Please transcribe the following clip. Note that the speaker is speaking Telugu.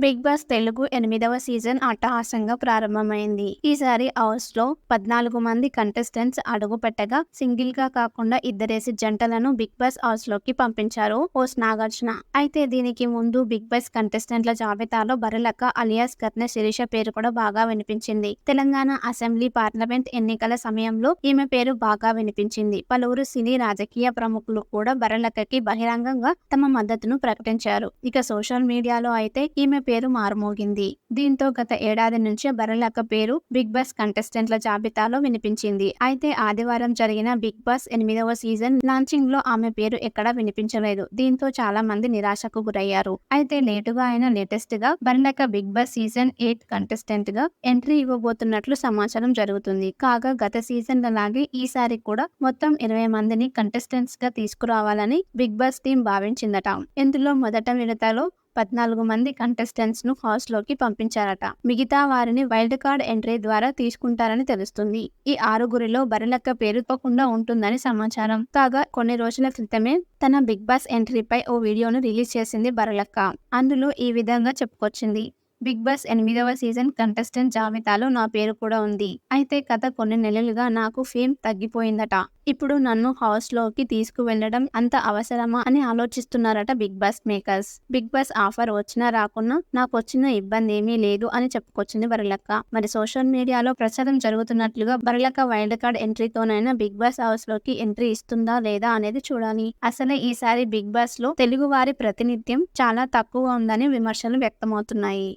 బిగ్ బాస్ తెలుగు 8వ సీజన్ అట్టహాసంగా ప్రారంభమైంది. ఈసారి హౌస్ లో 14 మంది కంటెస్టెంట్స్ అడుగు పెట్టగా సింగిల్ గా కాకుండా ఇద్దరేసి జంటలను బిగ్ బాస్ హౌస్ లోకి పంపించారు హోస్ట్ నాగార్జున. అయితే దీనికి ముందు బిగ్ బాస్ కంటెస్టెంట్ల జాబితాలో బరలక్క అలియాస్ కత్న శిరీష పేరు కూడా బాగా వినిపించింది. తెలంగాణ అసెంబ్లీ పార్లమెంట్ ఎన్నికల సమయంలో ఈమె పేరు బాగా వినిపించింది. పలువురు సినీ రాజకీయ ప్రముఖులు కూడా బరలక్కకి బహిరంగంగా తమ మద్దతును ప్రకటించారు. ఇక సోషల్ మీడియాలో అయితే ఈమె పేరు మారుమోగింది. దీంతో గత ఏడాది నుంచే బరలక్క పేరు బిగ్ బాస్ కంటెస్టెంట్ల జాబితాలో వినిపించింది. అయితే ఆదివారం జరిగిన బిగ్ బాస్ 8వ సీజన్ లాంచింగ్ లో ఆమె పేరు ఎక్కడా వినిపించలేదు. దీంతో చాలా మంది నిరాశకు గురయ్యారు. అయితే లేటుగా అయినా లేటెస్ట్ గా బరలక్క బిగ్ బాస్ సీజన్ 8 కంటెస్టెంట్ గా ఎంట్రీ ఇవ్వబోతున్నట్లు సమాచారం జరుగుతుంది. కాగా గత సీజన్ లాగే ఈసారి కూడా మొత్తం 20 మందిని కంటెస్టెంట్స్ గా తీసుకురావాలని బిగ్ బాస్ టీం భావించిందట. ఇందులో మొదట విడతలో 14 మంది కంటెస్టెంట్స్ ను హౌస్ లోకి పంపించారట. మిగతా వారిని వైల్డ్ కార్డ్ ఎంట్రీ ద్వారా తీసుకుంటారని తెలుస్తుంది. ఈ ఆరుగురిలో బరలక్క పేరు తప్పకుండా ఉంటుందని సమాచారం. కాగా కొన్ని రోజుల క్రితమే తన బిగ్ బాస్ ఎంట్రీపై ఓ వీడియోను రిలీజ్ చేసింది బరలక్క. అందులో ఈ విధంగా చెప్పుకొచ్చింది. బిగ్ బాస్ 8వ సీజన్ కంటెస్టెంట్ జాబితాలో నా పేరు కూడా ఉంది. అయితే గత కొన్ని నెలలుగా నాకు ఫేమ్ తగ్గిపోయిందట. ఇప్పుడు నన్ను హౌస్ లోకి తీసుకువెళ్లడం అంత అవసరమా అని ఆలోచిస్తున్నారట Bigg Boss makers. Bigg Boss offer వచ్చినా రాకున్నా నాకు వచ్చిన ఇబ్బంది ఏమీ లేదు అని చెప్పుకొచ్చింది బరలక్క. మరి సోషల్ మీడియాలో ప్రచారం జరుగుతున్నట్లుగా బరలక్క వైల్డ్ కార్డ్ ఎంట్రీతోనైనా బిగ్ బాస్ హౌస్ లోకి ఎంట్రీ ఇస్తుందా లేదా అనేది చూడాలి. అసలే ఈసారి బిగ్ బాస్ లో తెలుగు వారి ప్రాతినిధ్యం చాలా తక్కువ ఉందని విమర్శలు వ్యక్తమవుతున్నాయి.